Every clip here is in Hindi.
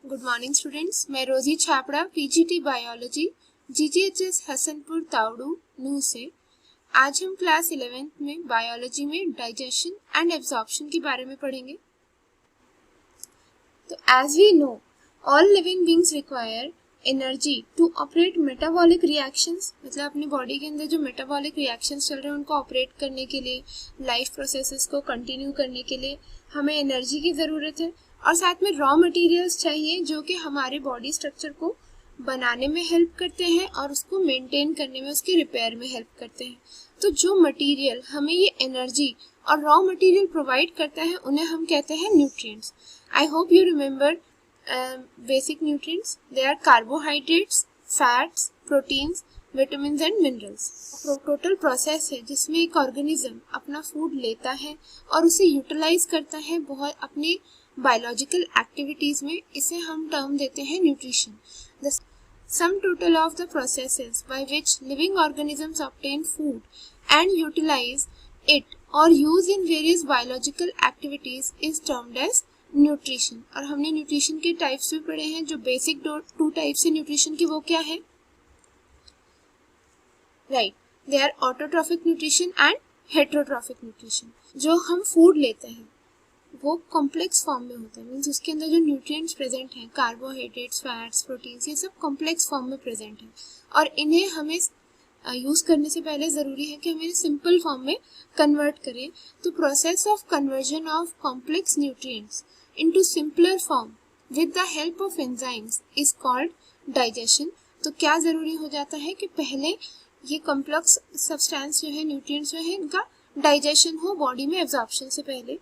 गुड मॉर्निंग स्टूडेंट्स, मैं रोजी छापड़ा पीजीटी बायोलॉजी जीजीएचएस हसनपुर तावड़ू नूह से। आज हम क्लास 11th में बायोलॉजी में डाइजेशन एंड एब्जॉर्प्शन के बारे में पढ़ेंगे। तो as we know, all living beings require energy to operate metabolic reactions, मतलब अपनी बॉडी के अंदर जो मेटाबॉलिक रिएक्शंस चल रहे हैं उनको ऑपरेट करने के लिए, लाइफ प्रोसेसेस को कंटिन्यू करने के लिए हमें एनर्जी की ज़रूरत है और साथ में रॉ मटेरियल्स चाहिए जो कि हमारे बॉडी स्ट्रक्चर को बनाने में हेल्प करते हैं और उसको मेंटेन करने में, उसके रिपेयर में हेल्प करते हैं। तो जो मटेरियल हमें ये एनर्जी और रॉ मटेरियल प्रोवाइड करता है उन्हें हम कहते हैं nutrients. I hope you remember basic nutrients. They are carbohydrates, fats, proteins, vitamins and minerals. Total process है जिसमें एक ऑर्गेनिज्म अपना फूड लेता है और उसे यूटिलाइज करता है बहुत अपने बायोलॉजिकल एक्टिविटीज में। इसे हम टर्म देते हैं nutrition. The sum total of the processes by which living organisms obtain food and utilize it or use in various biological activities is termed as nutrition. और हमने न्यूट्रिशन के टाइप्स भी पढ़े हैं। जो बेसिक टू टाइप्स है न्यूट्रिशन की वो क्या है? Right, they are autotrophic nutrition and heterotrophic nutrition. जो हम फूड लेते हैं वो कॉम्प्लेक्स फॉर्म में होता है, मीन्स उसके अंदर जो न्यूट्रिएंट्स प्रेजेंट हैं, कार्बोहाइड्रेट्स, फैट्स, प्रोटीन्स, ये सब कॉम्प्लेक्स फॉर्म में प्रेजेंट हैं और इन्हें हमें यूज करने से पहले ज़रूरी है कि हम इन्हें सिंपल फॉर्म में कन्वर्ट करें। तो process of conversion of complex nutrients into simpler form with the help of enzymes is called digestion। तो क्या ज़रूरी हो जाता है कि पहले ये कॉम्प्लेक्स सब्सटेंस जो है, न्यूट्रिएंट्स जो है, इनका डाइजेशन हो बॉडी में एब्जॉर्प्शन से पहले।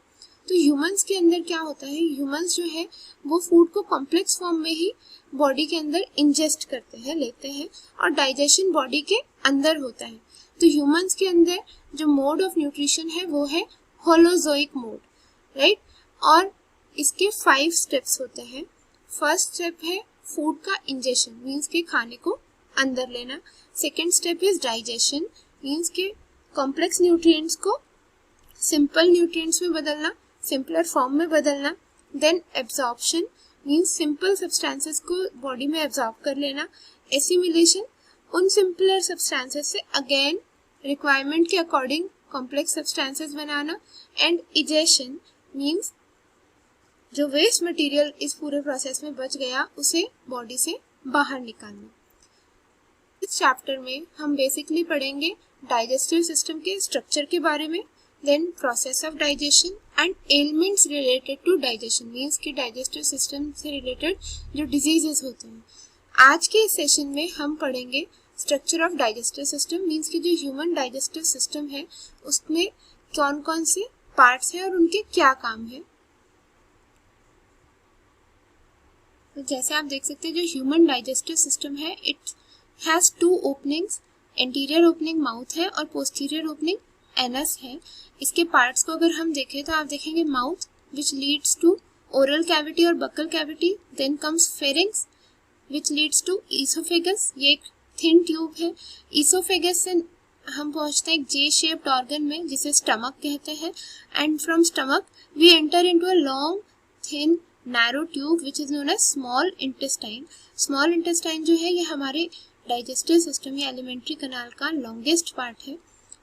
तो ह्यूमंस के अंदर क्या होता है, ह्यूमंस जो है वो फूड को कॉम्प्लेक्स फॉर्म में ही बॉडी के अंदर इंजेस्ट करते हैं, लेते हैं और डाइजेशन बॉडी के अंदर होता है। तो ह्यूमंस के अंदर जो मोड ऑफ न्यूट्रिशन है वो है होलोजोइक मोड, राइट। और इसके 5 स्टेप्स होते हैं। फर्स्ट स्टेप है फूड का इंजेशन, मीन्स के खाने को अंदर लेना। Second step is digestion, means के कॉम्प्लेक्स न्यूट्रिएंट्स को सिंपल न्यूट्रिएंट्स में बदलना, सिंपलर फॉर्म में बदलना। Then absorption, means simple substances को बॉडी में एब्जॉर्ब कर लेना। एसिमिलेशन, उन सिंपलर सब्सटेंसेस से अगेन रिक्वायरमेंट के अकॉर्डिंग कॉम्प्लेक्स सब्सटेंसेस बनाना। एंड इजेशन, मीन्स जो वेस्ट मटेरियल इस पूरे प्रोसेस में बच गया उसे बॉडी से बाहर निकालना। इस चैप्टर में हम बेसिकली पढ़ेंगे डाइजेस्टिव सिस्टम के स्ट्रक्चर के बारे में, then process of digestion and elements related to digestion, means कि डाइजेस्टिव सिस्टम से रिलेटेड जो डिजीजेस होते हैं। आज के इस सेशन में हम पढ़ेंगे structure of digestive system, means कि जो ह्यूमन डाइजेस्टिव सिस्टम है उसमें कौन कौन से पार्ट्स हैं और उनके क्या काम है। तो जैसे आप देख सकते हैं जो ह्यूमन डाइजेस्टिव सिस्टम है it has 2 openings, anterior opening mouth है और पोस्टीरियर ओपनिंग एनस है। इसके पार्ट्स को अगर हम देखें तो आप देखेंगे mouth which leads to oral cavity और buccal cavity, then comes pharynx which leads to oesophagus, ये एक थिन ट्यूब है। ईसोफेगस से हम पहुंचते हैं एक जे शेप्ड ऑर्गन में जिसे स्टमक कहते हैं and from stomach we enter into a long thin narrow tube which is known as small intestine. Small intestine जो है ये हमारे डाइजेस्टिव सिस्टम या एलिमेंट्री कनाल का लॉन्गेस्ट पार्ट है।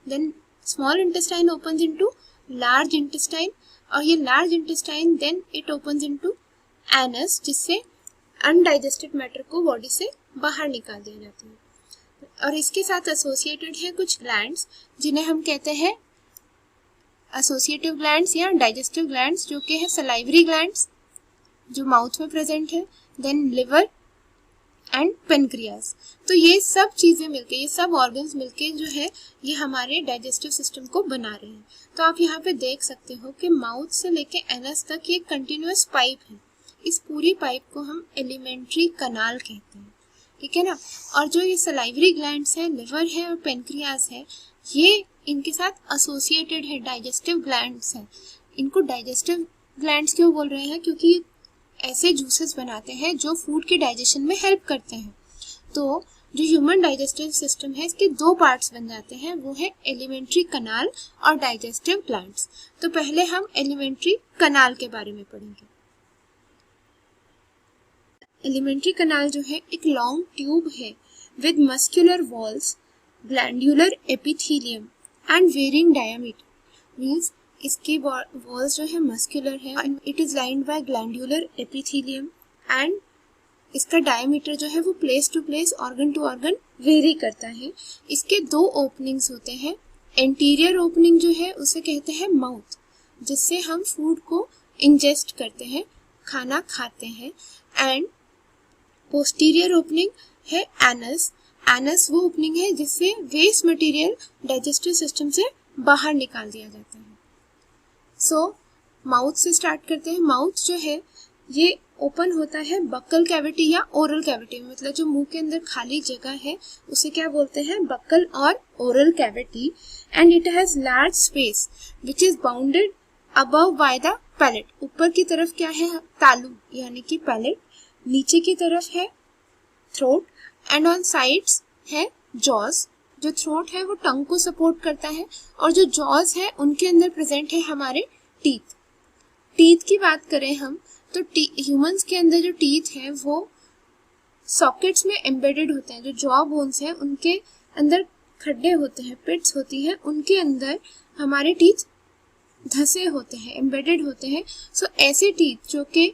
Then small intestine opens into large intestine और ये large intestine then it opens into anus, जिससे अनडाइजेस्टेड मैटर को बॉडी से बाहर निकाल दिया जाता है। और इसके साथ एसोसिएटेड है कुछ ग्लैंड्स जिन्हें हम कहते हैं एसोसिएटिव ग्लैंड्स या डाइजेस्टिव ग्लैंड्स, जो कि है सलाइवरी ग्लैंड्स जो माउथ में प्रेजेंट है, देन लिवर एंड पेनक्रियास। तो ये सब चीज़ें मिलके, ये सब ऑर्गन्स मिलके जो है ये हमारे डाइजेस्टिव सिस्टम को बना रहे हैं। तो आप यहाँ पे देख सकते हो कि माउथ से लेके एनस तक ये कंटिन्यूअस पाइप है। इस पूरी पाइप को हम एलिमेंट्री कनाल कहते हैं, ठीक है ना। और जो ये सलाइवरी ग्लैंड्स हैं, लिवर है और पेनक्रियास है, ये इनके साथ एसोसिएटेड है, डाइजेस्टिव ग्लैंड्स हैं। इनको डाइजेस्टिव ग्लैंड्स क्यों बोल रहे हैं? क्योंकि ऐसे जूसेस बनाते हैं जो फूड के डाइजेशन में हेल्प करते हैं। तो जो ह्यूमन डाइजेस्टिव सिस्टम है इसके 2 पार्ट्स बन जाते हैं, वो है एलिमेंट्री कनाल और डाइजेस्टिव ग्लैंड्स। तो पहले हम एलिमेंट्री कनाल के बारे में पढ़ेंगे। एलिमेंट्री कनाल जो है एक लॉन्ग ट्यूब है with muscular walls, glandular epithelium and varying diameter. Means इसकी वॉल्स जो है मस्कुलर है, it is lined by glandular epithelium and इसका डायमीटर जो है वो place to place, organ to organ vary करता है। इसके दो ओपनिंग्स होते हैं। एंटीरियर ओपनिंग जो है उसे कहते हैं माउथ, जिससे हम फूड को इंजेस्ट करते हैं, खाना खाते हैं। एंड पोस्टीरियर ओपनिंग है एनस। एनस वो ओपनिंग है जिससे वेस्ट मटेरियल डाइजेस्टिव सिस्टम से बाहर निकाल दिया जाता है। सो माउथ से स्टार्ट करते हैं। माउथ जो है ये ओपन होता है बक्कल कैविटी या ओरल कैविटी में, मतलब जो मुंह के अंदर खाली जगह है उसे क्या बोलते हैं, बक्कल और oral cavity. And it has large space which is bounded above by the palate. ऊपर की तरफ क्या है, तालू यानी कि पैलेट, नीचे की तरफ है थ्रोट एंड ऑन साइड्स है जॉज। जो थ्रोट है वो टंग को सपोर्ट करता है और जो जॉज है उनके अंदर प्रेजेंट है हमारे टीथ। टीथ की बात करें हम तो ह्यूमंस के अंदर जो टीथ है वो सॉकेट्स में एम्बेडेड होते हैं। जो जॉ बोन्स हैं उनके अंदर खड्डे होते हैं, पिट्स होती है, उनके अंदर हमारे टीथ धसे होते हैं, एम्बेडेड होते हैं। सो ऐसे टीथ जो कि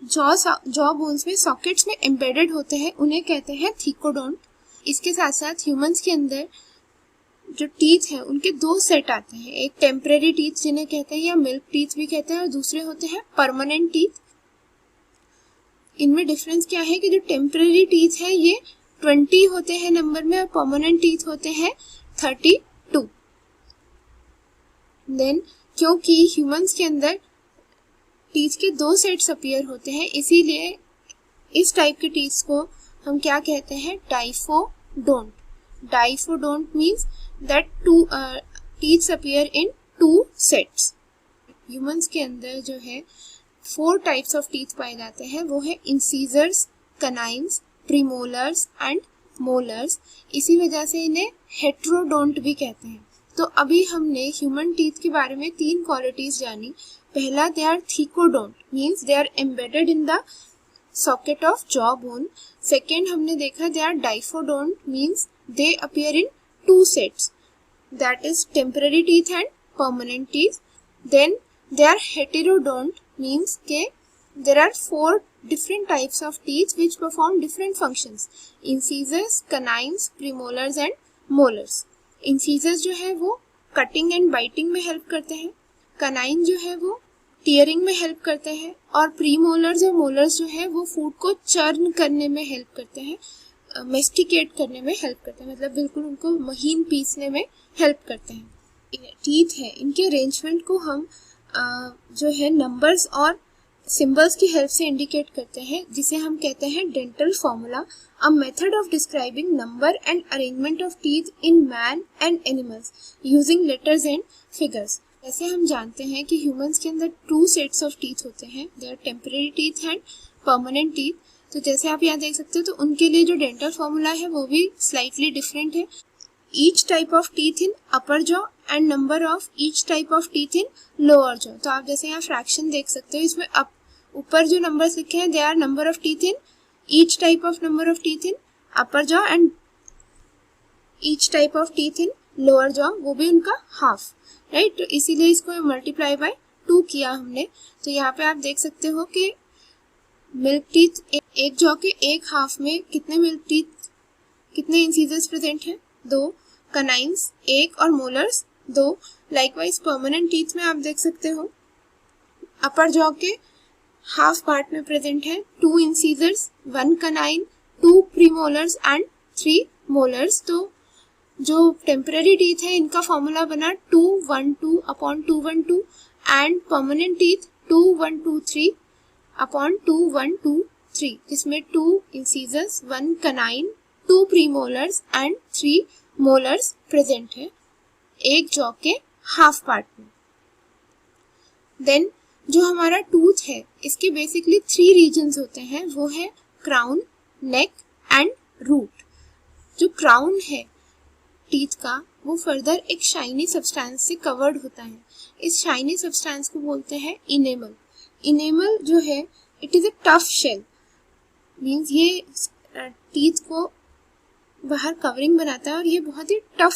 जॉ बोन्स में सॉकेट्स में एम्बेडेड होते हैं उन्हें कहते हैं थीकोडोंट। इसके साथ साथ ह्यूमंस के अंदर जो टीथ है उनके दो सेट आते हैं, एक टेम्परेरी टीथ जिन्हें कहते हैं या मिल्क टीथ भी कहते हैं और दूसरे होते हैं परमानेंट टीथ। इनमें डिफरेंस क्या है कि जो टेम्परेरी टीथ है ये 20 होते हैं नंबर में और परमानेंट टीथ होते हैं 32। देन क्योंकि ह्यूमंस के अंदर टीथ के दो सेट्स अपीयर होते हैं इसीलिए इस टाइप के टीथ को हम क्या कहते हैं, diphyodont. Diphyodont means that two teeth appear in two sets। Humans के अंदर जो है 4 types of teeth पाए जाते हैं, वो है incisors, canines, premolars and molars। इसी वजह से इन्हें heterodont भी कहते हैं। तो अभी हमने ह्यूमन टीथ के बारे में 3 क्वालिटीज जानी। पहला, they are thecodont means they are embedded in the socket of jaw bone। Second हमने देखा they are diphodont means they appear in 2 sets, that is temporary teeth and permanent teeth। Then they are heterodont means के there are 4 different types of teeth which perform different functions, incisors, canines, premolars and molars। incisors जो है वो cutting and biting में help करते हैं, canine जो है वो tearing में help करते हैं और premolars और molars जो है वो food को churn करने में help करते हैं, मेस्टिकेट करने में हेल्प करते हैं, मतलब बिल्कुल उनको महीन पीसने में हेल्प करते हैं। टीथ है, इनके अरेंजमेंट को हम जो है नंबर्स और सिंबल्स की हेल्प से इंडिकेट करते हैं, जिसे हम कहते हैं dental formula, a method of describing number and arrangement of teeth in man and animals using letters and figures. जैसे हम जानते हैं कि ह्यूमंस के अंदर 2 सेट्स ऑफ टीथ होते हैं, they are temporary teeth and permanent teeth. तो जैसे आप यहाँ देख सकते हो तो उनके लिए जो डेंटल फॉर्मूला है वो भी स्लाइटली डिफरेंट है। Each type of teeth in upper jaw and number of each type of teeth in lower jaw. तो आप जैसे यहाँ फ्रैक्शन देख सकते हो, इसमें ऊपर जो नंबर्स लिखे हैं they are number of teeth in each type of number of teeth in upper jaw and each type of teeth in lower jaw, वो भी उनका हाफ, राइट। तो इसीलिए इसको मल्टीप्लाई बाय 2 किया हमने। तो यहाँ पे आप देख सकते हो कि मिल्क टीथ एक जॉ के एक हाफ में कितने मिल्क टीथ, कितने इंसीजर्स प्रेजेंट हैं, 2, कनाइंस 1 और मोलर्स 2। लाइकवाइज परमानेंट टीथ में आप देख सकते हो अपर जॉ के हाफ पार्ट में प्रेजेंट है 2 incisors, 1 canine, 2 premolars and 3 molars. तो जो टेम्पररी टीथ है इनका फॉर्मूला बना 212/212 एंड परमानेंट टीथ 2123/2123, जिसमें 2 incisors, 1 canine, 2 premolars and 3 molars present है एक जॉ के हाफ पार्ट में। देन जो हमारा टूथ है इसके बेसिकली 3 रीजन्स होते हैं, वो है क्राउन, नेक एंड रूट। जो क्राउन है टीथ का वो फर्दर एक शाइनी सब्सटेंस से कवर्ड होता है। इस शाइनी सब्सटेंस को बोलते हैं इनेमल। इनेमल जो है it is a tough shell means ये टीथ को बाहर कवरिंग बनाता है और ये बहुत ही टफ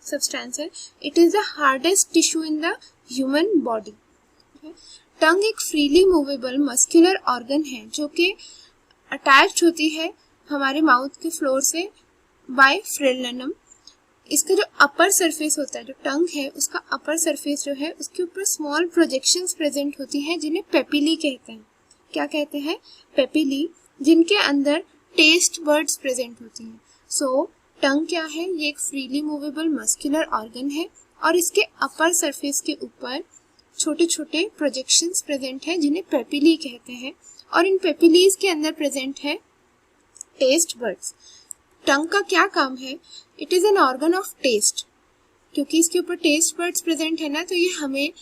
सब्सटेंस है। It is the hardest tissue in the human body. Tongue एक फ्रीली मूवेबल मस्कुलर ऑर्गन है जो कि अटैच्ड होती है हमारे माउथ के फ्लोर से बाय फ्रेलनम। इसका जो अपर सरफेस होता है, जो टंग है उसका अपर सरफेस जो है उसके ऊपर स्मॉल प्रोजेक्शंस प्रेजेंट होती हैं जिन्हें पेपिली कहते हैं। क्या कहते हैं? पेपिली, जिनके अंदर टेस्ट बर्ड्स प्रेजेंट होती हैं। सो टंग क्या है? ये एक फ्रीली मूवेबल मस्कुलर ऑर्गन है और इसके अपर सरफेस के ऊपर छोटे छोटे प्रोजेक्शंस प्रेजेंट हैं जिन्हें पेपिली कहते हैं और इन पेपिलीज के अंदर प्रेजेंट है टेस्ट बर्ड्स। टंग का क्या काम है? It is an organ of taste. क्योंकि इसके ऊपर टेस्ट बर्ड्स प्रेजेंट है ना, तो ये हमें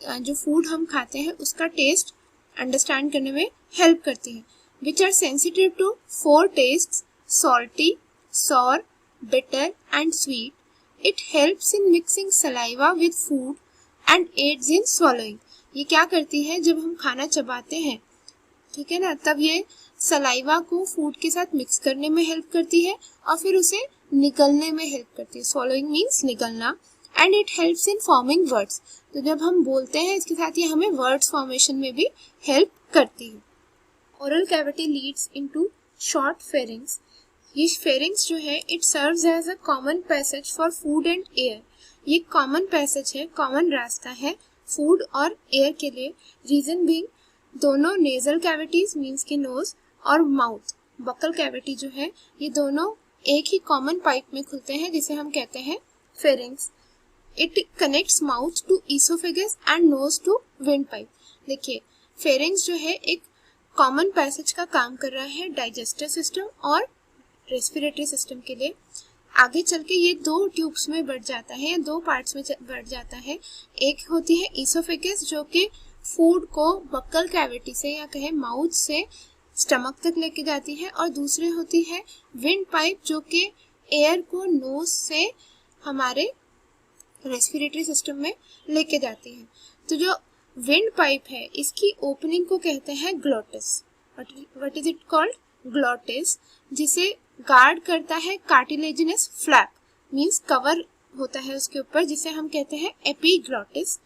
जो फूड हम खाते हैं उसका टेस्ट अंडरस्टैंड करने में हेल्प करती है। Which are sensitive to 4 taste: salty, sour, bitter and sweet. It helps in mixing saliva with food and aids in swallowing। ये क्या करती है? जब हम खाना चबाते हैं, ठीक है ना, तब ये सलाइवा को फूड के साथ मिक्स करने में हेल्प करती है और फिर उसे निकलने में हेल्प करती है। swallowing मीन्स निकलना। And it helps in forming words. तो जब हम बोलते हैं इसके साथ ये हमें वर्ड्स फॉर्मेशन में भी हेल्प करती है। Oral cavity leads into short pharynx. ये फेरिंग्स जो है it serves as a common passage for food and air. ये कॉमन पैसेज है, कॉमन रास्ता है फूड और एयर के लिए। रीजन बीइंग दोनों नेजल कैविटीज मीन्स के नोज और माउथ, बकल कैविटी जो है, ये दोनों एक ही कॉमन पाइप में खुलते हैं जिसे हम कहते हैं pharynx. It connects mouth to oesophagus and nose to windpipe. देखिए, फेरिंग्स जो है एक कॉमन पैसेज का काम कर रहा है डाइजेस्टिव सिस्टम और रेस्पिरेटरी सिस्टम के लिए। आगे चल के ये 2 ट्यूब्स में बढ़ जाता है, 2 पार्ट्स में बढ़ जाता है। एक होती है ईसोफेगस जो कि फूड को बक्कल कैविटी से या कहे माउथ से स्टमक तक लेके जाती है, और दूसरी होती है विंड पाइप जो कि एयर को नोज से हमारे रेस्पिरेटरी सिस्टम में लेके जाती है। तो जो विंड पाइप है इसकी ओपनिंग को कहते हैं glottis. What is it called? Glottis, जिसे गार्ड करता है कार्टिलेजिनस फ्लैप, मींस कवर होता है उसके ऊपर, जिसे हम कहते हैं एपिग्लॉटिस।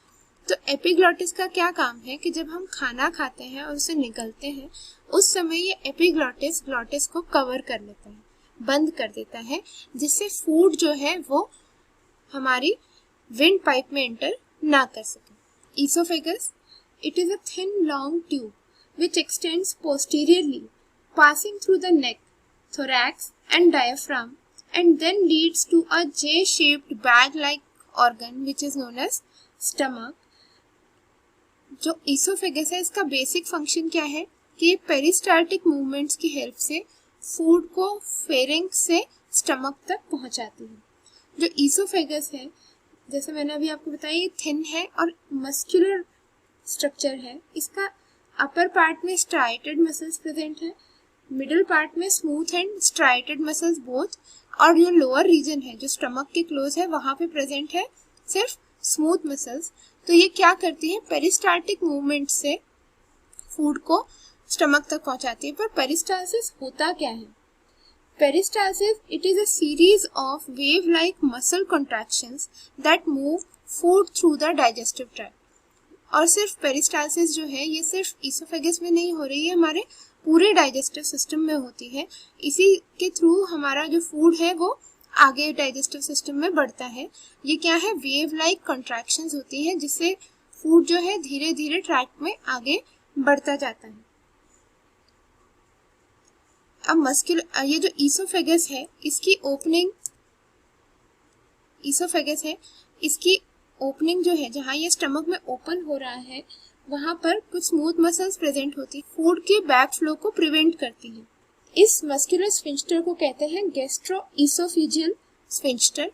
तो एपिग्लॉटिस का क्या काम है कि जब हम खाना खाते हैं और उसे निगलते हैं उस समय ये एपिग्लॉटिस ग्लॉटिस को कवर कर लेता है, बंद कर देता है, जिससे फूड जो है वो हमारी विंड पाइप में एंटर ना कर सके। Oesophagus, it is a thin long tube which extends posteriorly, passing through the neck, thorax and diaphragm, and then leads to a J-shaped bag-like organ which is known as stomach. जो ईसोफेगस है इसका बेसिक फंक्शन क्या है कि ये पेरिस्टाल्टिक मूवमेंट्स की हेल्प से फूड को फेरिंग्स से स्टमक तक पहुंचाती है। जो ईसोफेगस है, जैसे मैंने अभी आपको बताया, ये थिन है और मस्कुलर स्ट्रक्चर है। इसका अपर पार्ट में स्ट्राइटेड मसल्स प्रेजेंट है, मिडिल पार्ट में smooth and striated muscles both, और जो लोअर रीजन है जो स्टमक के क्लोज है वहां पे प्रेजेंट है सिर्फ स्मूथ मसल्स। तो ये क्या करती है? पेरिस्टाल्टिक मूवमेंट से फूड को स्टमक तक पहुंचाती है। पर पेरिस्टाल्सिस होता क्या है? Peristalsis, it is a series of wave-like muscle contractions that move food through the digestive tract. और सिर्फ पेरिस्टाल्सिस जो है ये सिर्फ ईसोफेगस में नहीं हो रही है, हमारे पूरे डाइजेस्टिव सिस्टम में होती है। इसी के थ्रू हमारा जो फूड है वो आगे डाइजेस्टिव सिस्टम में बढ़ता है। ये क्या है? वेव लाइक कॉन्ट्रैक्शंस होती है जिससे फूड जो है धीरे धीरे ट्रैक में आगे बढ़ता जाता है। अब ये जो ईसोफेगस है इसकी ओपनिंग जो है, जहाँ ये स्टमक में ओपन हो रहा है वहां पर कुछ स्मूथ मसल्स प्रेजेंट होती है, फूड के बैक फ्लो को प्रिवेंट करती है। इस मस्कुलर स्फिंक्टर को कहते हैं gastro-oesophageal sphincter,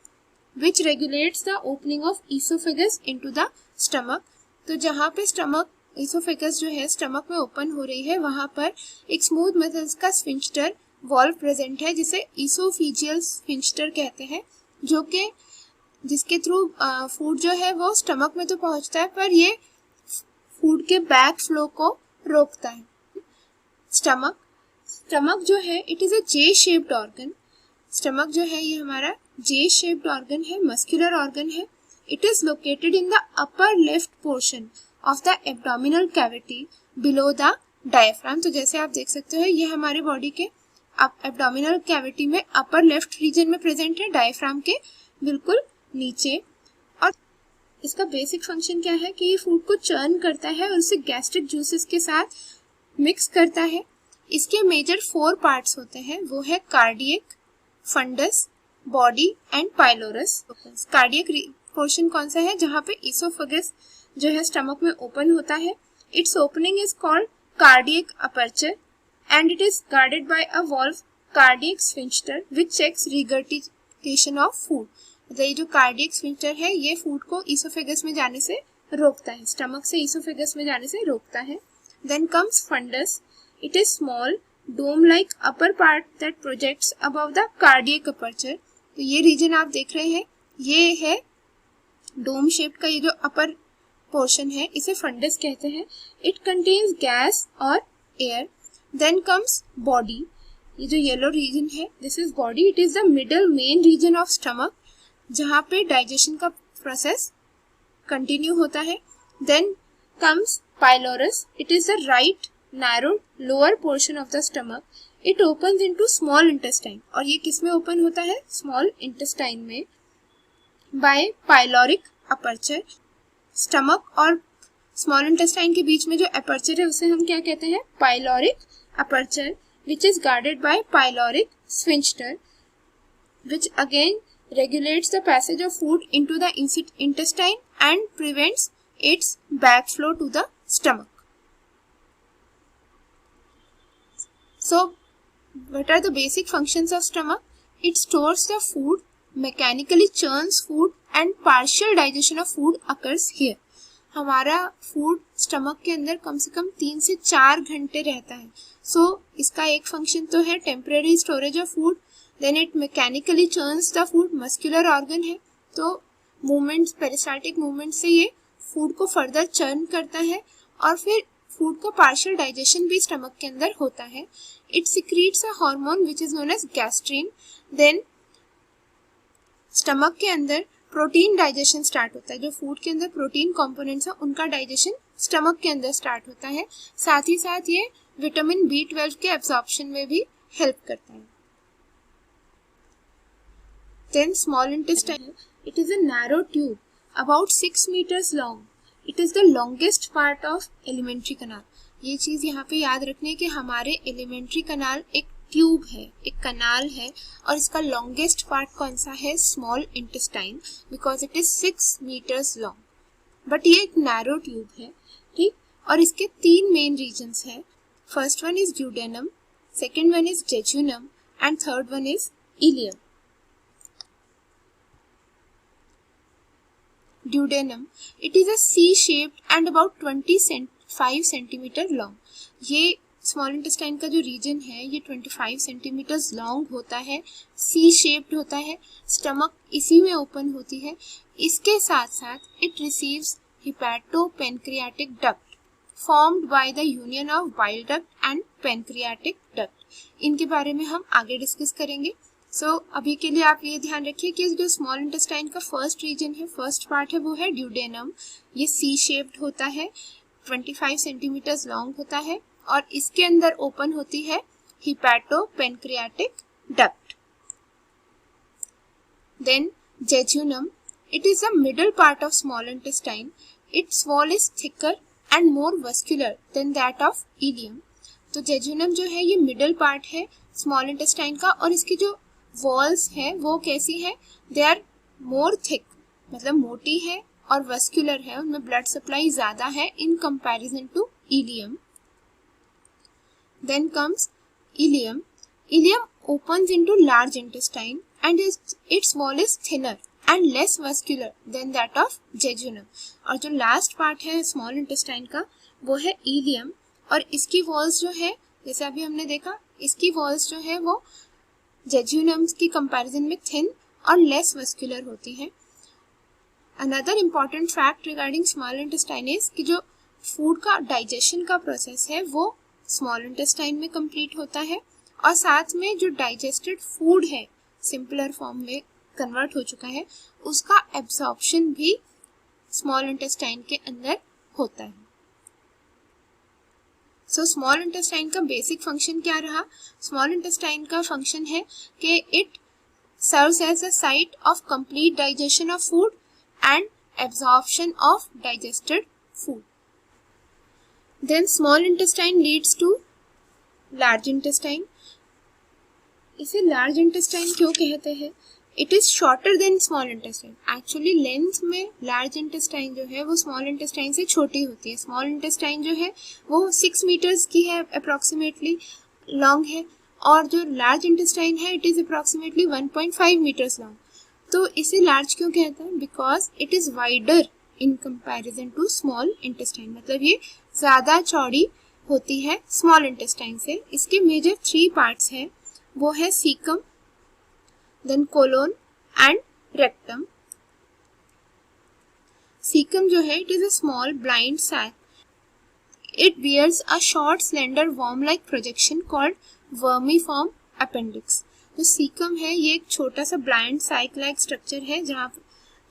which regulates the opening of oesophagus into the stomach. तो जहाँ पे स्टमक ईसोफेगस जो है स्टमक में ओपन हो रही है वहां पर एक स्मूथ मसल्स का स्फिंक्टर वॉल्व प्रेजेंट है जिसे ईसोफेजियल स्फिंक्टर कहते हैं, जो कि जिसके थ्रू फूड जो है वो स्टमक में तो पहुंचता है पर ये फूड के बैक फ्लो को रोकता है। स्टमक, स्टमक जो है it is a J shaped organ. Stomach जो है ये हमारा जे शेप्ड ऑर्गन है, मस्कुलर ऑर्गन है। It is located in the upper left portion of the abdominal cavity below the diaphragm. तो जैसे आप देख सकते हो ये हमारे बॉडी के एब्डोमिनल कैविटी में अपर लेफ्ट रीजन में प्रेजेंट है, डायफ्राम के बिल्कुल नीचे। और इसका बेसिक फंक्शन क्या है कि ये फूड को चर्न करता है और उसे गैस्ट्रिक जूसेस के साथ मिक्स करता है। इसके मेजर 4 पार्ट्स होते हैं, वो है cardiac, fundus, body and pylorus. Cardiac portion कौन सा है, जहाँ पे इसोफेगस जो है स्टमक में ओपन होता है। Its opening is called cardiac aperture and it is guarded by a valve cardiac sphincter which checks regurgitation of food. मतलब ये जो कार्डियक स्फिंक्टर है ये फूड को इसोफेगस में जाने से रोकता है, स्टमक से इसोफेगस में जाने से रोकता है। Then comes fundus. It is small dome-like upper part that projects above the cardiac aperture। तो ये रीजन आप देख रहे हैं, ये है डोम शेप का, ये जो अपर पोर्शन है इसे फंडस कहते हैं। इट कंटेन्स गैस और एयर। Then comes body. ये जो येलो रीजन है this is body. It is the middle main region of stomach जहाँ पे डाइजेशन का प्रोसेस कंटिन्यू होता है। Then comes pylorus. It is the right narrow lower portion of the stomach. It opens into small intestine। और ये किस में ओपन होता है, small intestine में, by pyloric aperture। स्टमक और small intestine के बीच में जो aperture है उसे हम क्या कहते हैं, pyloric aperture, which is guarded by pyloric sphincter, which again regulates the passage of food into the intestine and prevents its backflow to the stomach. So, what are the basic functions of stomach? It stores the food, mechanically churns food and partial digestion of food occurs here। हमारा फूड स्टमक के अंदर कम से कम 3 से 4 घंटे रहता है। So, इसका एक फंक्शन तो है temporary storage of food. Then it mechanically churns the food, muscular organ है तो मूवमेंट्स, पेरिस्टाल्टिक मूवमेंट से ये फूड को फर्दर चर्न करता है और फिर फूड का पार्शियल डाइजेशन भी स्टमक के अंदर होता है। It secretes a hormone which is known as gastrin. Then stomach के अंदर प्रोटीन डाइजेशन स्टार्ट होता है, जो फूड के अंदर प्रोटीन कंपोनेंट्स हैं उनका डाइजेशन स्टमक के अंदर स्टार्ट होता है। साथ ही साथ ये विटामिन B12 के एब्जॉर्प्शन में भी हेल्प करता है। Then small intestine. It is a narrow tube about 6 meters long. It is the longest part of alimentary canal. ये चीज यहाँ पे याद रखने कि हमारे एलिमेंट्री कनाल एक ट्यूब है, एक कनाल है और इसका लॉन्गेस्ट पार्ट कौन सा है, small intestine, because it is 6 meters long. But ये एक नैरो ट्यूब है, ठीक। और इसके 3 मेन रीजन्स है। First one is duodenum, second one is jejunum and third one is ilium. Duodenum, it is a C-shaped and about 25 centimeter long। ये स्मॉल इंटेस्टाइन का जो रीजन है ये 25 सेंटीमीटर्स लॉन्ग होता है, C-shaped होता है, स्टमक इसी में ओपन होती है। इसके साथ साथ it receives hepatopancreatic duct formed by the union of bile duct and pancreatic duct. इनके बारे में हम आगे डिस्कस करेंगे। अभी के लिए आप ये ध्यान रखिए कि जो स्मॉल इंटेस्टाइन का फर्स्ट रीजन है, फर्स्ट पार्ट है, वो है ड्यूडेनम। ये सी शेप्ड होता है, 25 सेंटीमीटर्स लॉन्ग होता है और इसके अंदर ओपन होती है hepatopancreatic duct. Then jejunum, it is the middle part of small intestine. Its wall is thicker and more vascular than that of ileum. तो जेजुनम जो है ये मिडल पार्ट है स्मॉल इंटेस्टाइन का और इसकी जो वॉल्स है वो कैसी है, दे आर मोर थिक, मतलब मोटी है और वस्कुलर है, उनमें ब्लड सप्लाई ज्यादा है in comparison to ileum. Then comes ileum. Ileum opens into large intestine and its wall is thinner and less vascular than that of jejunum। और जो लास्ट पार्ट है स्मॉल इंटेस्टाइन का वो है इलियम और इसकी वॉल्स जो है, जैसे अभी हमने देखा, इसकी वॉल्स जो है वो जेजुनम की कंपैरिजन में थिन और लेस वस्कुलर होती है। Another important fact regarding small intestine is कि जो फूड का डाइजेशन का प्रोसेस है वो स्मॉल इंटेस्टाइन में कंप्लीट होता है और साथ में जो डाइजेस्टेड फूड है सिंपलर फॉर्म में कन्वर्ट हो चुका है, उसका एब्जॉर्प्शन भी स्मॉल इंटेस्टाइन के अंदर होता है। सो स्मॉल इंटेस्टाइन का बेसिक फंक्शन क्या रहा? स्मॉल इंटेस्टाइन का फंक्शन है कि it serves as a site of complete digestion of food and absorption of digested food. Then small intestine leads to large intestine. इसे लार्ज इंटेस्टाइन क्यों कहते हैं? It is shorter than small intestine. Actually length में लार्ज इंटेस्टाइन जो है वो स्मॉल इंटेस्टाइन से छोटी होती है। स्मॉल इंटेस्टाइन जो है वो 6 मीटर्स की है, अप्रोक्सीमेटली लॉन्ग है, और जो लार्ज इंटेस्टाइन है it is approximately 1.5 metres long. तो इसे लार्ज क्यों कहते हैं? Because it is wider in comparison to small intestine, मतलब ये ज्यादा चौड़ी होती है स्मॉल इंटेस्टाइन से। इसके मेजर 3 पार्ट्स हैं, वो है caecum, then colon and rectum. Caecum जो है it is a small blind sac. It bears a short slender worm like projection called vermiform appendix. जो सीकम है ये एक छोटा सा ब्लाइंड सैक लाइक स्ट्रक्चर है जहाँ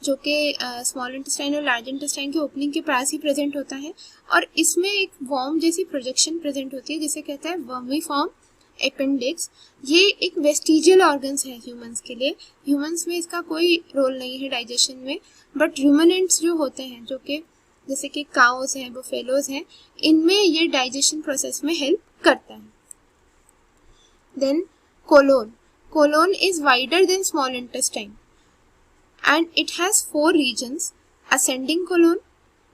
जो कि स्मॉल इंटेस्टाइन और लार्ज इंटेस्टाइन के ओपनिंग के पास ही प्रेजेंट होता है, और इसमें एक वर्म जैसी प्रोजेक्शन प्रेजेंट होती है जिसे कहते हैं वर्मीफॉर्म अपेंडिक्स। ये एक वेस्टिजियल ऑर्गन्स है ह्यूमंस के लिए। ह्यूमंस में इसका कोई रोल नहीं है डाइजेशन में, बट रूमिनेंट्स जो होते हैं, जो कि जैसे कि काउस हैं, बुफेलोज हैं, इनमें ये डाइजेशन प्रोसेस में हेल्प करता है। Then colon. Colon is wider than small intestine and it has 4 regions: ascending colon,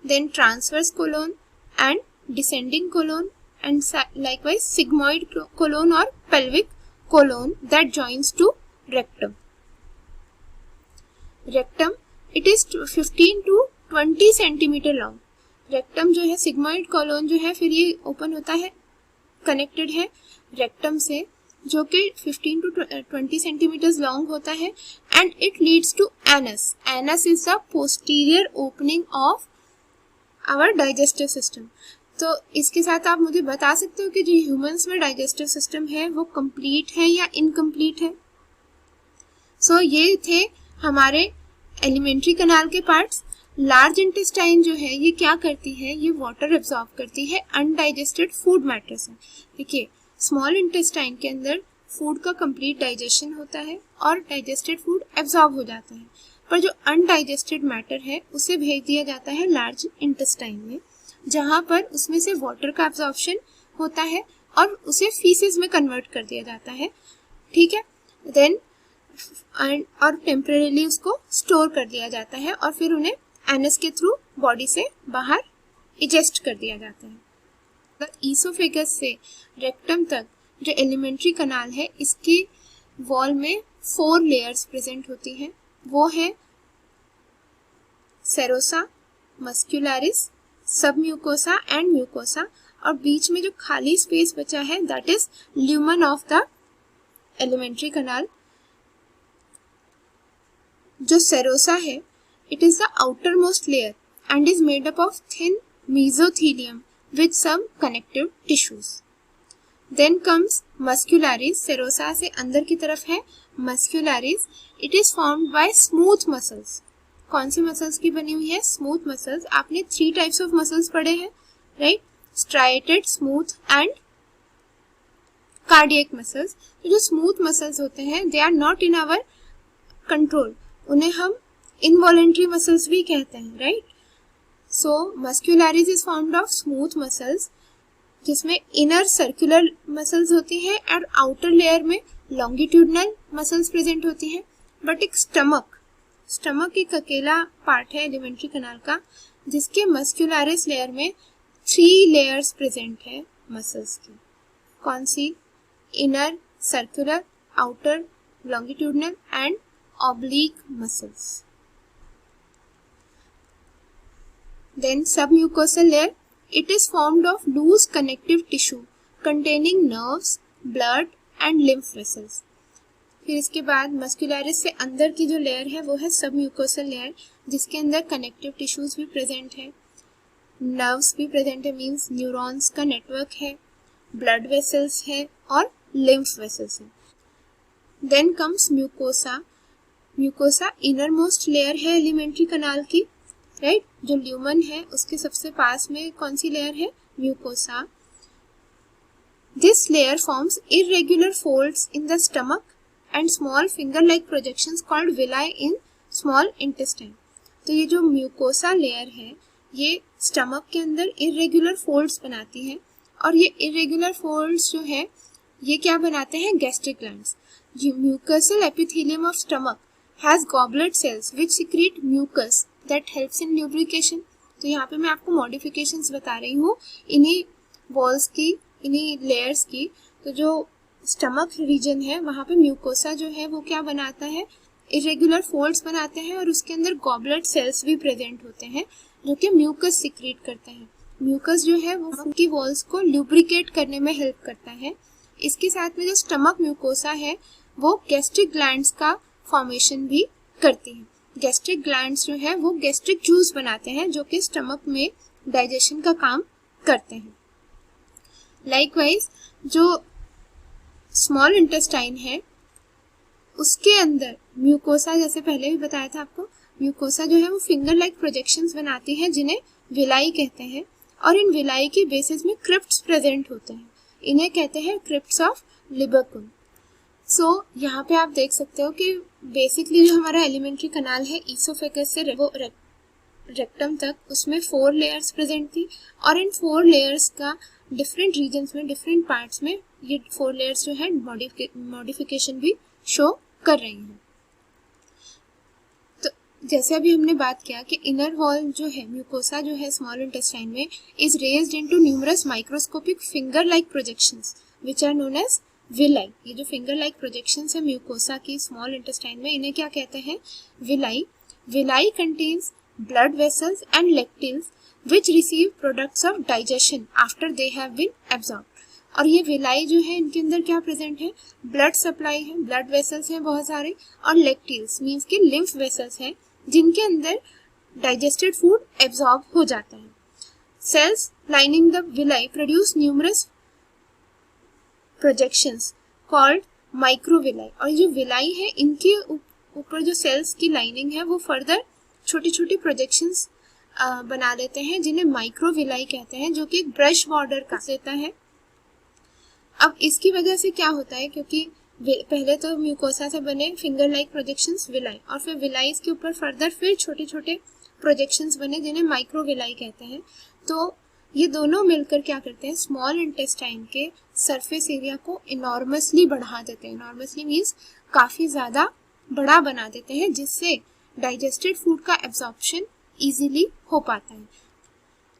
then transverse colon and descending colon, and likewise sigmoid colon or pelvic colon that joins to rectum. Rectum, it is 15 to 20 centimeter long. rectum जो है sigmoid colon जो है फिर ये ओपन होता है, कनेक्टेड है rectum से, जो कि 15 to 20 सेंटीमीटर्स लॉन्ग होता है, and it leads to anus. Anus is the posterior opening of our digestive system. तो इसके साथ आप मुझे बता सकते हो कि जो ह्यूमंस में डाइजेस्टिव सिस्टम है वो कंप्लीट है या इनकम्प्लीट है? सो ये थे हमारे एलिमेंट्री कनाल के पार्ट्स। लार्ज इंटेस्टाइन जो है ये क्या करती है? ये वाटर एब्जॉर्ब करती है अनडाइजेस्टेड फूड मैटर से। देखिए, स्मॉल इंटेस्टाइन के अंदर फूड का कंप्लीट डाइजेशन होता है और डाइजेस्टेड फूड एब्जॉर्ब हो जाता है, पर जो अनडाइजेस्टेड मैटर है उसे भेज दिया जाता है लार्ज इंटेस्टाइन में, जहाँ पर उसमें से वाटर का एब्जॉर्प्शन होता है और उसे फीसेस में कन्वर्ट कर दिया जाता है। ठीक है, देन और टेम्परेरीली उसको स्टोर कर दिया जाता है और फिर उन्हें एनस के थ्रू बॉडी से बाहर इजेस्ट कर दिया जाता है। ईसोफेगस से रेक्टम तक जो एलिमेंट्री कनाल है, इसकी वॉल में 4 लेयर्स प्रेजेंट होती हैं। वो है सेरोसा, मस्क्यूलरिस, सब म्यूकोसा एंड म्यूकोसा, और बीच में जो खाली स्पेस बचा है that is lumen of the elementary कनाल। जो सेरोसा है it is the outer most layer and is made up of thin mesothelium with some connective tissues. Then comes muscularis. Serosa से अंदर की तरफ है muscularis. It is formed by smooth muscles. कौन सी मसल्स की बनी हुई है? Smooth muscles. आपने 3 टाइप्स ऑफ मसल्स पढ़े हैं, right? Striated, smooth and cardiac muscles. तो जो स्मूथ मसल्स होते हैं they are not in our control, उन्हें हम इनवॉलेंट्री मसल्स भी कहते हैं, right? So muscularis is formed of smooth muscles, जिसमें इनर सर्कुलर मसल्स होती हैं और आउटर लेयर में लॉन्गिट्यूडनल मसल्स प्रेजेंट होती हैं। बट एक स्टमक एक अकेला पार्ट है एलिमेंट्री कनाल का, जिसके मस्क्यूलरिस लेयर में 3 लेयर्स प्रेजेंट है मसल्स की। कौन सी? Inner circular, outer longitudinal and oblique muscles. Then submucosal layer, it is formed of loose connective tissue containing nerves, blood and lymph vessels. फिर इसके बाद मस्कुलरिस से अंदर की जो लेयर है वो है सबम्यूकोसल लेयर, जिसके अंदर कनेक्टिव टिश्यूज भी प्रेजेंट है, नर्व्स भी प्रेजेंट है, मींस न्यूरॉन्स का नेटवर्क है, ब्लड वेसल्स है और लिम्फ वेसल्स हैं। Then comes mucosa. Mucosa inner most layer है एलिमेंट्री कनाल की, राइट। जो ल्यूमन है उसके सबसे पास में कौन सी लेयर है? Mucosa. This layer forms irregular folds in the stomach and small finger like projections called villi in small intestine. तो ये जो म्यूकोसा लेयर है ये स्टमक के अंदर इरेग्युलर फोल्ड्स बनाती है, और ये इरेग्युलर फोल्ड्स जो है ये क्या बनाते हैं? Gastric glands. Mucosal epithelium of stomach has goblet cells which secrete mucus that helps in lubrication. तो यहाँ पे मैं आपको मॉडिफिकेशंस बता रही हूँ इन्हीं वॉल्स की, इन्हीं लेयर्स की। तो जो स्टमक रीजन है वहाँ पे म्यूकोसा जो है वो क्या बनाता है? इरेगुलर फोल्ड्स बनाते हैं, और उसके अंदर गॉबलेट सेल्स भी प्रेजेंट होते हैं जो कि म्यूकस सीक्रेट करते हैं। म्यूकस जो है वो उनकी वॉल्स को ल्यूब्रिकेट करने में हेल्प करता है। इसके साथ में जो स्टमक म्यूकोसा है वो गैस्ट्रिक ग्लैंड्स का फॉर्मेशन भी करती है। गैस्ट्रिक ग्लैंड्स जो है वो गैस्ट्रिक जूस बनाते हैं जो कि स्टमक में डाइजेशन का काम करते हैं। लाइकवाइज जो स्मॉल इंटेस्टाइन है उसके अंदर म्यूकोसा, जैसे पहले भी बताया था आपको, म्यूकोसा जो है वो फिंगर लाइक प्रोजेक्शंस बनाती है जिन्हें विलाई कहते हैं, और इन विलाई के बेसिस में क्रिप्ट्स प्रेजेंट होते हैं, इन्हें कहते हैं क्रिप्ट्स ऑफ लिबर्कुल। सो यहाँ पे आप देख सकते हो कि बेसिकली जो हमारा एलिमेंट्री कनाल है ईसोफेगस से रेक्टम तक, उसमें 4 लेयर्स प्रेजेंट थी, और इन 4 लेयर्स का डिफरेंट रीजन्स में, डिफरेंट पार्ट्स में ये 4 लेयर्स जो है मॉडिफिकेशन भी शो कर रही हैं। तो जैसे अभी हमने बात किया कि इनर वॉल जो है म्यूकोसा जो है स्मॉल इंटेस्टाइन में is raised into numerous microscopic finger like projections which are known as villi. ये जो फिंगर लाइक प्रोजेक्शंस है म्यूकोसा की स्मॉल इंटेस्टाइन में, इन्हें क्या कहते हैं? Villi. Villi contains blood vessels and lacteals which receive products of digestion after they have been absorbed। और ये विलाई जो है इनके अंदर क्या प्रेजेंट है? ब्लड सप्लाई है, ब्लड वेसल्स हैं बहुत सारे, और लेक्टिल्स मीन्स के लिम्फ वेसल्स हैं जिनके अंदर डाइजेस्टेड फूड एब्जॉर्ब हो जाता है। Cells lining the villi produce numerous projections called microvilli. और जो विलाई है इनके ऊपर जो सेल्स की लाइनिंग है वो फर्दर छोटी छोटी प्रोजेक्शंस बना लेते हैं जिन्हें माइक्रोविलाई कहते हैं, जो कि एक ब्रश बॉर्डर का देता है। अब इसकी वजह से क्या होता है, क्योंकि पहले तो म्यूकोसा से बने फिंगर लाइक प्रोजेक्शंस विलाई, और फिर विलाई के ऊपर फर्दर फिर छोटे छोटे प्रोजेक्शंस बने जिन्हें माइक्रोविलाई कहते हैं। तो ये दोनों मिलकर क्या करते हैं? स्मॉल इंटेस्टाइन के सरफेस एरिया को इनॉर्मसली बढ़ा देते हैं। इनॉर्मसली मीन्स काफ़ी ज़्यादा बड़ा बना देते हैं, जिससे डाइजेस्टेड फूड का एब्जॉर्प्शन इजीली हो पाता है।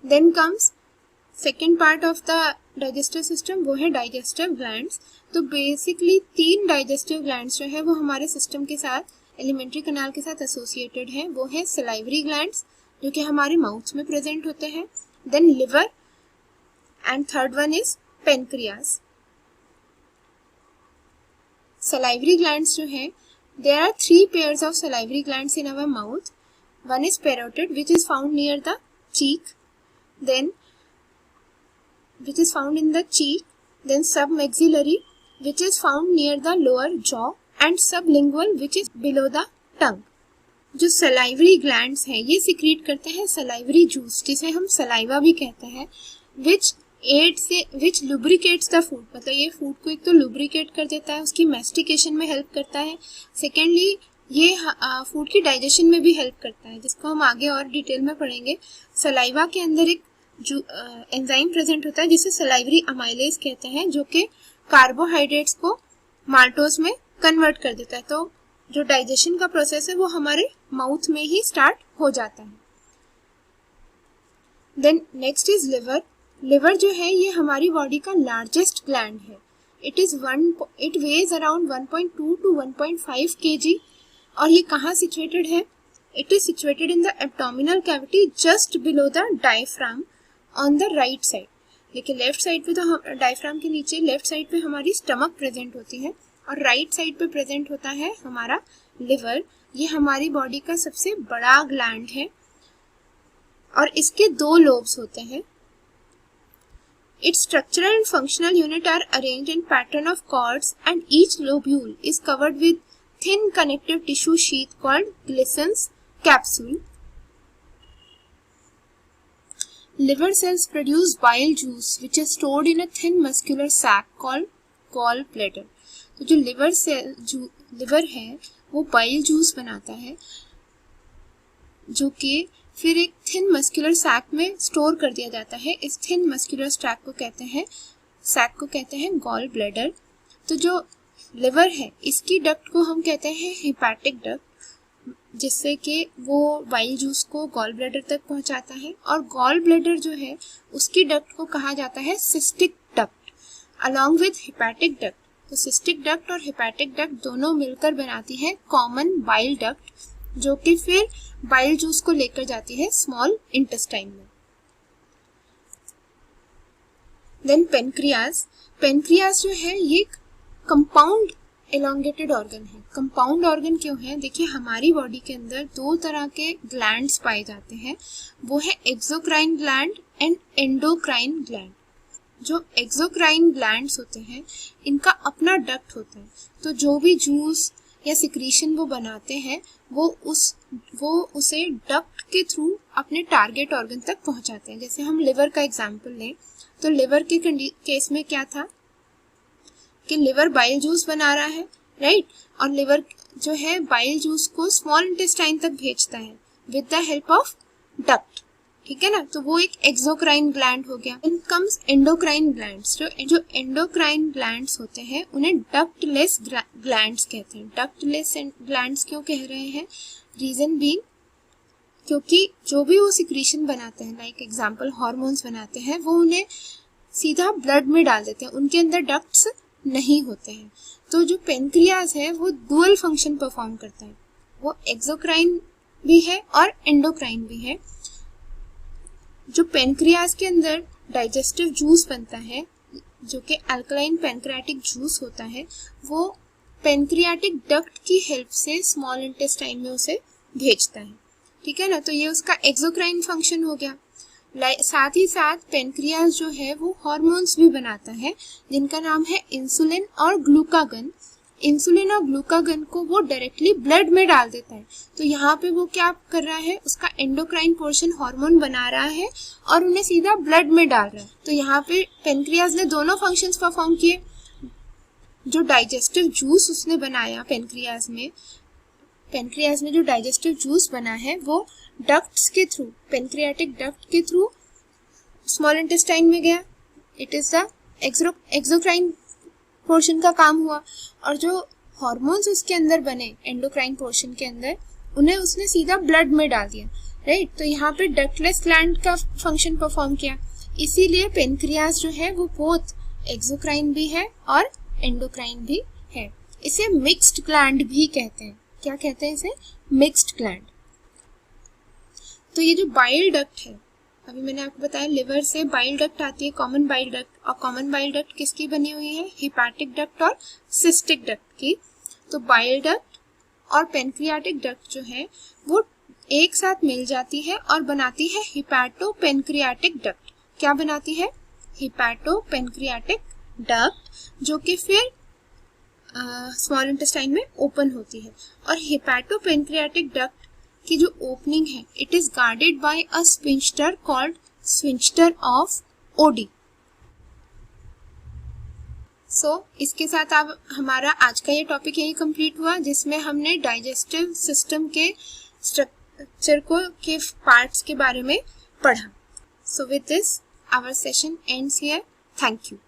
Then comes second part of the digestive system, वो है डाइजेस्टिव ग्लैंड्स। तो बेसिकली 3 डाइजेस्टिव ग्लैंड्स जो है वो हमारे सिस्टम के साथ, एलिमेंट्री कनाल के साथ एसोसिएटेड है। वो है सलाइवरी ग्लैंड्स जो कि हमारे माउथ में प्रेजेंट होते हैं, then liver, and third one is pancreas. Salivary glands जो है, there are 3 pairs of salivary glands in our mouth. One is parotid, which is found near the cheek, then which is found in the cheek, then submaxillary, which is found near the lower jaw, and sublingual, which is below the tongue. जो salivary glands हैं ये secrete करते हैं salivary juice, जिसे हम saliva भी कहते हैं, which lubricates the food। मतलब ये फूड को एक तो lubricate कर देता है, उसकी mastication में हेल्प करता है, सेकेंडली ये फूड की डाइजेशन में भी हेल्प करता है, जिसको हम आगे और डिटेल में पढ़ेंगे। सलाइवा के अंदर एक एंजाइम प्रेजेंट होता है जिसे सलाइवरी अमाइलेज कहते हैं, जो कि कार्बोहाइड्रेट्स को माल्टोज में कन्वर्ट कर देता है। तो जो डाइजेशन का प्रोसेस है वो हमारे माउथ में ही स्टार्ट हो जाता है। Then next is liver. Liver जो है ये हमारी बॉडी का लार्जेस्ट ग्लैंड है। It weighs around 1.2 to 1.5 kg। और ये कहाँ सिचुएटेड है? It is situated in the abdominal cavity just below the diaphragm on the right side. देखिए लेफ्ट साइड पे तो डायफ्राम के नीचे लेफ्ट साइड पे हमारी स्टमक प्रेजेंट होती है, और राइट साइड पे प्रेजेंट होता है हमारा लिवर। ये हमारी बॉडी का सबसे बड़ा ग्लैंड है, और इसके 2 लोब्स होते हैं। Its structural and functional unit are arranged in pattern of cords and each lobule is covered with thin connective tissue sheath called Glissen's capsule. Liver cells produce bile juice which is stored in a thin muscular sac called gallbladder. तो जो लिवर है वो बाइल जूस बनाता है जो कि फिर एक थिन मस्कुलर सैक में स्टोर कर दिया जाता है। इस थिन मस्कुलर सैक को कहते हैं गॉल ब्लैडर। तो जो लिवर है इसकी डक्ट को हम कहते हैं हिपैटिक डक्ट, जिससे कि वो बाइल जूस को गॉल ब्लैडर तक पहुंचाता है। और गॉल ब्लैडर जो है उसकी डक्ट को कहा जाता है cystic duct along with hepatic duct. तो सिस्टिक डक्ट और हिपैटिक डक्ट दोनों मिलकर बनाती है कॉमन बाइल डक्ट, जो कि फिर बाइल जूस को लेकर जाती है स्मॉल इंटेस्टाइन में। देन पेनक्रियास जो है ये कंपाउंड एलोंगेटेड ऑर्गन है। कंपाउंड ऑर्गन क्यों है? देखिए हमारी बॉडी के अंदर दो तरह के ग्लैंड्स पाए जाते हैं, वो है exocrine gland and endocrine gland. जो एक्सोक्राइन ग्लैंड्स होते हैं इनका अपना डक्ट होता है, तो जो भी जूस या सिक्रीशन वो बनाते हैं वो उसे डक्ट के थ्रू अपने टारगेट ऑर्गन तक पहुंचाते हैं। जैसे हम लिवर का एग्जांपल लें तो लिवर के केस में क्या था कि लिवर बाइल जूस बना रहा है, राइट, और लिवर जो है बाइल जूस को स्मॉल इंटेस्टाइन तक भेजता है with the help of duct, ठीक है ना। तो वो एक एक्सोक्राइन ग्लैंड हो गया। Then comes endocrine glands. जो एंडोक्राइन ग्लैंड्स होते हैं उन्हें डक्टलेस ग्लैंड्स कहते हैं। डक्टलेस ग्लैंड्स क्यों कह रहे हैं? रीजन बीइंग क्योंकि जो भी वो सिक्रीशन बनाते हैं, लाइक एग्जांपल हार्मोन्स बनाते हैं, वो उन्हें सीधा ब्लड में डाल देते हैं, उनके अंदर डक्ट्स नहीं होते हैं। तो जो पेनक्रियाज है वो डुअल फंक्शन परफॉर्म करता है, वो एक्सोक्राइन भी है और एंडोक्राइन भी है। जो पेनक्रियाज के अंदर डाइजेस्टिव जूस बनता है जो कि अल्कलाइन पैनक्रियाटिक जूस होता है, वो पेनक्रियाटिक डक्ट की हेल्प से स्मॉल इंटेस्टाइन में उसे भेजता है, ठीक है ना। तो ये उसका एक्सोक्राइन फंक्शन हो गया। साथ ही साथ पेनक्रियाज जो है वो हार्मोन्स भी बनाता है जिनका नाम है इंसुलिन और ग्लूकागन। इंसुलिन और ग्लूकागन को वो डायरेक्टली ब्लड में डाल देता है। तो यहाँ पे वो क्या कर रहा है, उसका एंडोक्राइन पोर्शन हार्मोन बना रहा है और उन्हें सीधा ब्लड में डाल रहा है। तो यहाँ पे पेनक्रियाज ने दोनों फंक्शंस परफॉर्म किए। जो डाइजेस्टिव जूस उसने बनाया पेनक्रियाज में जो डाइजेस्टिव जूस बना है वो डक्ट्स के थ्रू, पेनक्रियाटिक डक्ट के थ्रू स्मॉल इंटेस्टाइन में गया। It is the exocrine portion का काम हुआ। और जो हार्मोन्स उसके अंदर बने एंडोक्राइन पोर्शन के अंदर, उन्हें उसने सीधा ब्लड में डाल दिया, राइट। तो यहाँ पे डक्टलेस ग्लैंड का फंक्शन परफॉर्म किया। इसीलिए पेनक्रियाज जो है वो बोथ एक्सोक्राइन भी है और एंडोक्राइन भी है। इसे मिक्स्ड ग्लैंड भी कहते हैं। क्या कहते हैं इसे? Mixed gland. तो ये जो बाइल डक्ट है, अभी मैंने आपको बताया लिवर से बाइल डक्ट आती है, कॉमन बाइल डक्ट। और कॉमन बाइल डक्ट किसकी बनी हुई है? हिपैटिक डक्ट और सिस्टिक डक्ट की। तो बाइल डक्ट और पेनक्रियाटिक डक्ट जो है वो एक साथ मिल जाती है और बनाती है हिपैटो पेनक्रियाटिक डक्ट। क्या बनाती है? हिपैटो पेनक्रियाटिक डक्ट, जो कि फिर स्मॉल इंटेस्टाइन में ओपन होती है। और हिपैटो पेनक्रियाटिक डक्ट की जो ओपनिंग है, it is guarded by a sphincter called sphincter of OD. इसके साथ अब हमारा आज का ये टॉपिक यही कंप्लीट हुआ, जिसमें हमने डाइजेस्टिव सिस्टम के स्ट्रक्चर के पार्ट्स के बारे में पढ़ा। So with this our session ends here. Thank you.